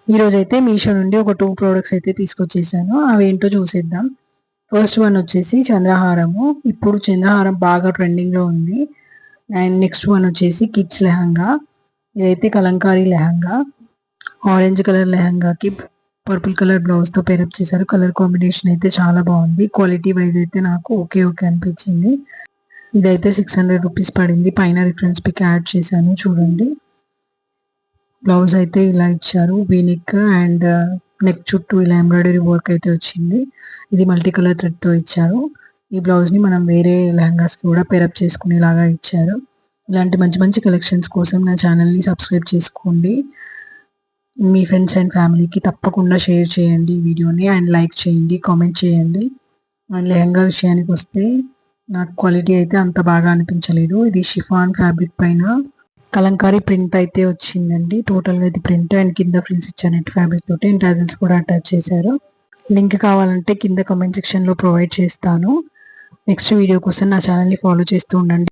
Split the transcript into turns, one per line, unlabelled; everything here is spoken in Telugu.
ఈరోజు అయితే మీషో నుండి ఒక 2 ప్రోడక్ట్స్ అయితే తీసుకొచ్చేసాను. అవి ఏంటో చూసేద్దాం. ఫస్ట్ వన్ వచ్చేసి చంద్రహారము. ఇప్పుడు చంద్రహారం బాగా ట్రెండింగ్‌లో ఉంది. అండ్ నెక్స్ట్ వన్ వచ్చేసి కిడ్స్ లెహంగా. ఇదైతే కలంకారీ లెహంగా. ఆరెంజ్ కలర్ లెహంగాకి పర్పుల్ కలర్ బ్లౌజ్‌తో పేరప్ చేశారు. కలర్ కాంబినేషన్ అయితే చాలా బాగుంది. క్వాలిటీ వైజ్ అయితే నాకు ఓకే అనిపించింది. ఇదైతే 600 రూపీస్ పడింది. పైన రిఫరెన్స్ పిక్ యాడ్ చేశాను చూడండి. బ్లౌజ్ అయితే ఇలా ఇచ్చారు. వీనెక్ అండ్ నెక్ చుట్టూ ఇలా ఎంబ్రాయిడరీ వర్క్ అయితే వచ్చింది. ఇది మల్టీ కలర్ థ్రెడ్తో ఇచ్చారు. ఈ బ్లౌజ్ని మనం వేరే లెహంగాస్కి కూడా పేరప్ చేసుకునేలాగా ఇచ్చారు. ఇలాంటి మంచి మంచి కలెక్షన్స్ కోసం నా ఛానల్ని సబ్స్క్రైబ్ చేసుకోండి. మీ ఫ్రెండ్స్ అండ్ ఫ్యామిలీకి తప్పకుండా షేర్ చేయండి ఈ వీడియోని అండ్ లైక్ చేయండి, కామెంట్ చేయండి. అండ్ లెహంగా విషయానికి వస్తే నాకు క్వాలిటీ అయితే అంత బాగా అనిపించలేదు. ఇది షిఫాన్ ఫ్యాబ్రిక్ పైన కలంకారీ ప్రింట్ అయితే వచ్చిందండి. టోటల్‌గా ఇది ప్రింట్ అండ్ కింద ఫ్రిల్స్ ఇచ్చారు నెట్ ఫ్యాబ్రిక్ తోటి. అండ్ టజల్స్ కూడా అటాచ్ చేశారు. లింక్ కావాలంటే కింద కామెంట్ సెక్షన్‌లో ప్రొవైడ్ చేస్తాను. నెక్స్ట్ వీడియో కోసం నా ఛానల్‌ని ఫాలో చేస్తూ ఉండండి.